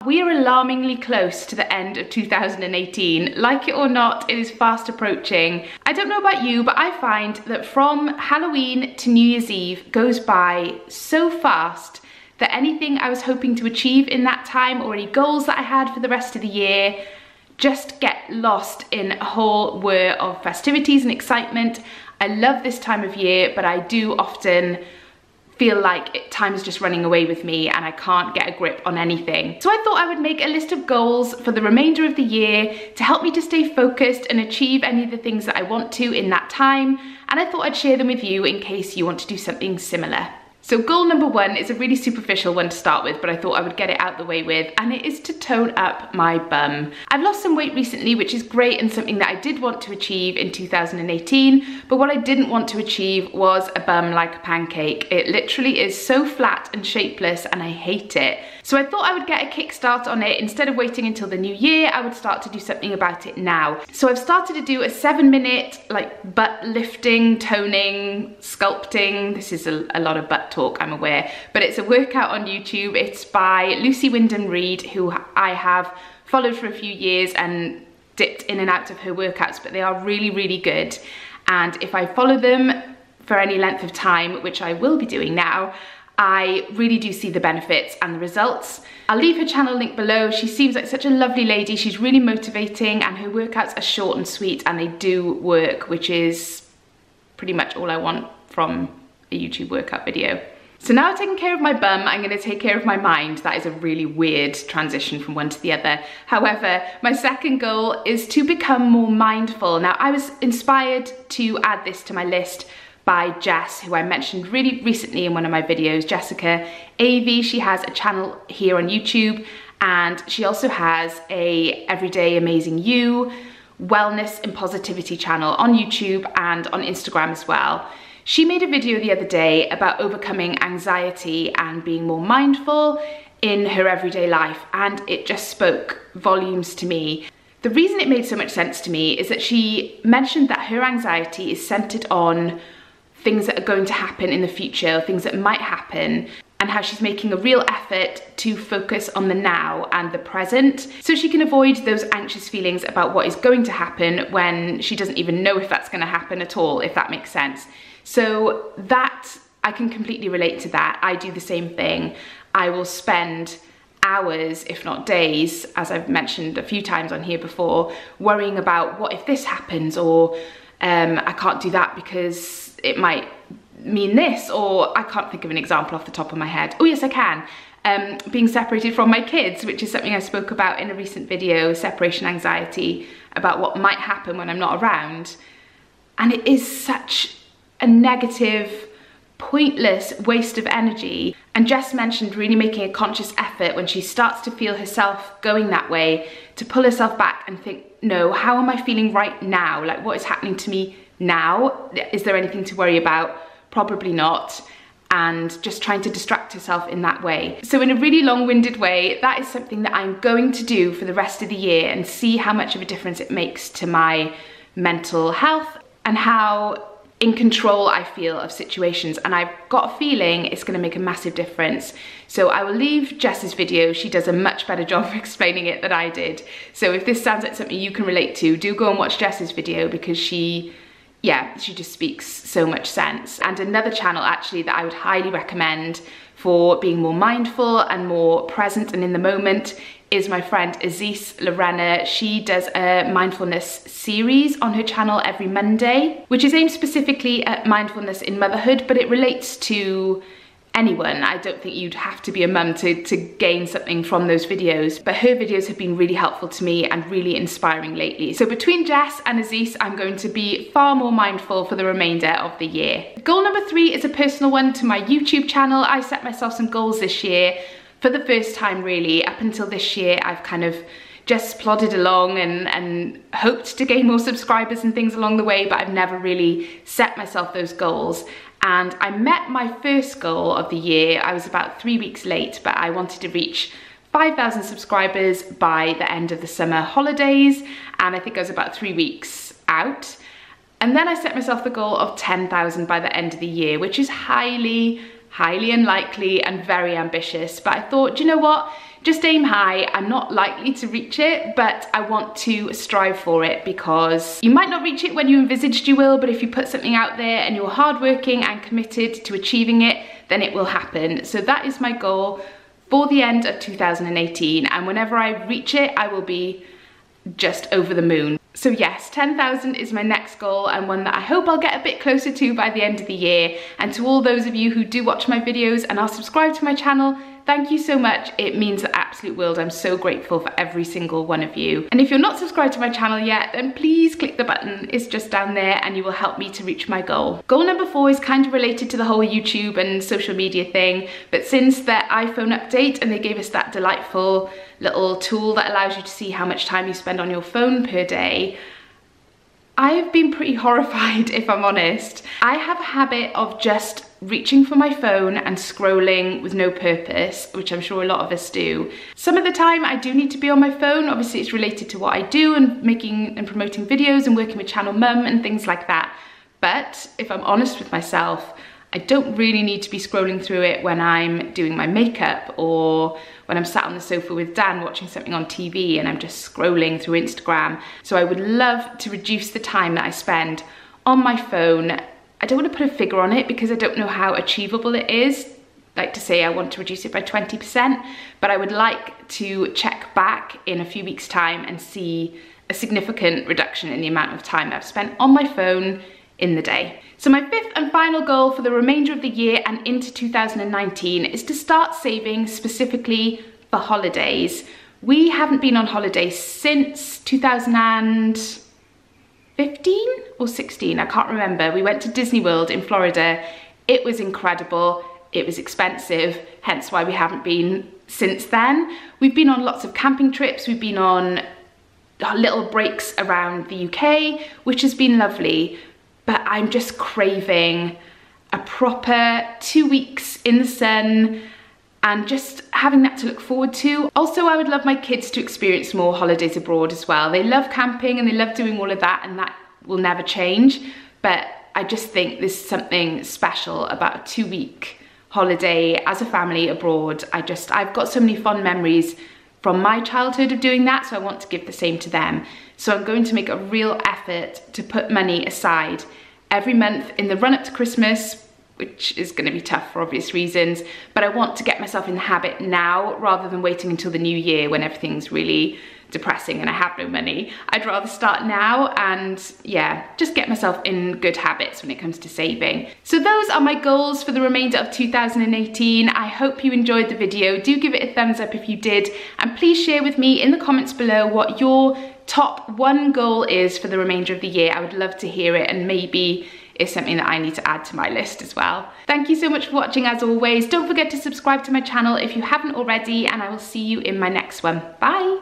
We are alarmingly close to the end of 2018. Like it or not, it is fast approaching. I don't know about you, but I find that from Halloween to New Year's Eve goes by so fast that anything I was hoping to achieve in that time, or any goals that I had for the rest of the year, just get lost in a whole whir of festivities and excitement. I love this time of year, but I do often feel like time is just running away with me and I can't get a grip on anything. So I thought I would make a list of goals for the remainder of the year to help me to stay focused and achieve any of the things that I want to in that time. And I thought I'd share them with you in case you want to do something similar. So goal number 1 is a really superficial one to start with, but I thought I would get it out the way with, and it is to tone up my bum. I've lost some weight recently, which is great and something that I did want to achieve in 2018, but what I didn't want to achieve was a bum like a pancake. It literally is so flat and shapeless and I hate it. So I thought I would get a kickstart on it. Instead of waiting until the new year, I would start to do something about it now. So I've started to do a 7-minute like butt lifting, toning, sculpting. This is a lot of butt talk, I'm aware, but it's a workout on YouTube. It's by Lucy Wyndham Reed, who I have followed for a few years and dipped in and out of her workouts, but they are really, really good. And if I follow them for any length of time, which I will be doing now, I really do see the benefits and the results. I'll leave her channel link below. She seems like such a lovely lady. She's really motivating and her workouts are short and sweet and they do work, which is pretty much all I want from a YouTube workout video. So now I've taken care of my bum, I'm going to take care of my mind. That is a really weird transition from one to the other. However, my second goal is to become more mindful. Now, I was inspired to add this to my list by Jess, who I mentioned really recently in one of my videos, Jessica AV. She has a channel here on YouTube, and she also has a Everyday Amazing You wellness and positivity channel on YouTube and on Instagram as well. She made a video the other day about overcoming anxiety and being more mindful in her everyday life, and it just spoke volumes to me. The reason it made so much sense to me is that she mentioned that her anxiety is centered on things that are going to happen in the future, things that might happen, and how she's making a real effort to focus on the now and the present so she can avoid those anxious feelings about what is going to happen when she doesn't even know if that's going to happen at all, if that makes sense. So that, I can completely relate to that. I do the same thing. I will spend hours, if not days, as I've mentioned a few times on here before, worrying about what if this happens, or I can't do that because it might mean this, or I can't think of an example off the top of my head. Oh yes, I can. Being separated from my kids, which is something I spoke about in a recent video, separation anxiety, about what might happen when I'm not around. And it is such a negative, pointless waste of energy. And Jess mentioned really making a conscious effort when she starts to feel herself going that way, to pull herself back and think, no, how am I feeling right now? Like, what is happening to me now? Is there anything to worry about? Probably not. And just trying to distract herself in that way. So in a really long-winded way, that is something that I'm going to do for the rest of the year and see how much of a difference it makes to my mental health and how in control I feel of situations. And I've got a feeling it's going to make a massive difference. So I will leave Jess's video. She does a much better job of explaining it than I did. So if this sounds like something you can relate to, do go and watch Jess's video, because she just speaks so much sense. And another channel actually that I would highly recommend for being more mindful and more present and in the moment is my friend Aziz Lorena. She does a mindfulness series on her channel every Monday, which is aimed specifically at mindfulness in motherhood, but it relates to anyone. I don't think you'd have to be a mum to gain something from those videos, but her videos have been really helpful to me and really inspiring lately. So between Jess and Aziz, I'm going to be far more mindful for the remainder of the year. Goal number 3 is a personal one to my YouTube channel. I set myself some goals this year for the first time really. Up until this year, I've kind of just plodded along and hoped to gain more subscribers and things along the way, but I've never really set myself those goals. And I met my first goal of the year. I was about 3 weeks late, but I wanted to reach 5,000 subscribers by the end of the summer holidays, and I think I was about 3 weeks out. And then I set myself the goal of 10,000 by the end of the year, which is highly unlikely and very ambitious. But I thought, you know what? just aim high. I'm not likely to reach it, but I want to strive for it, because you might not reach it when you envisaged you will, but if you put something out there and you're hardworking and committed to achieving it, then it will happen. So that is my goal for the end of 2018, and whenever I reach it, I will be just over the moon. So yes, 10,000 is my next goal, and one that I hope I'll get a bit closer to by the end of the year. And to all those of you who do watch my videos and are subscribed to my channel, thank you so much. It means the absolute world. I'm so grateful for every single one of you. And if you're not subscribed to my channel yet, then please click the button. It's just down there, and you will help me to reach my goal. Goal number 4 is kind of related to the whole YouTube and social media thing, but since the iPhone update and they gave us that delightful little tool that allows you to see how much time you spend on your phone per day, I've been pretty horrified, if I'm honest. I have a habit of just reaching for my phone and scrolling with no purpose, which I'm sure a lot of us do. Some of the time I do need to be on my phone. Obviously it's related to what I do and making and promoting videos and working with Channel Mum and things like that. But if I'm honest with myself, I don't really need to be scrolling through it when I'm doing my makeup, or when I'm sat on the sofa with Dan watching something on TV and I'm just scrolling through Instagram. So I would love to reduce the time that I spend on my phone. I don't want to put a figure on it because I don't know how achievable it is. Like to say I want to reduce it by 20%, but I would like to check back in a few weeks' time and see a significant reduction in the amount of time I've spent on my phone in the day. So my 5th and final goal for the remainder of the year and into 2019 is to start saving specifically for holidays. We haven't been on holiday since 2015 or 16, I can't remember. We went to Disney World in Florida. It was incredible. It was expensive, hence why we haven't been since then. We've been on lots of camping trips. We've been on little breaks around the UK, which has been lovely. But I'm just craving a proper 2 weeks in the sun and just having that to look forward to. Also, I would love my kids to experience more holidays abroad as well. They love camping and they love doing all of that, and that will never change. But I just think there's something special about a 2-week holiday as a family abroad. I've got so many fond memories from my childhood of doing that, so I want to give the same to them. So I'm going to make a real effort to put money aside every month in the run up to Christmas, which is going to be tough for obvious reasons, but I want to get myself in the habit now rather than waiting until the new year when everything's really depressing and I have no money. I'd rather start now and yeah, just get myself in good habits when it comes to saving. So those are my goals for the remainder of 2018. I hope you enjoyed the video. Do give it a thumbs up if you did, and please share with me in the comments below what your top 1 goal is for the remainder of the year. I would love to hear it, and maybe it's something that I need to add to my list as well. Thank you so much for watching as always. Don't forget to subscribe to my channel if you haven't already, and I will see you in my next one. Bye!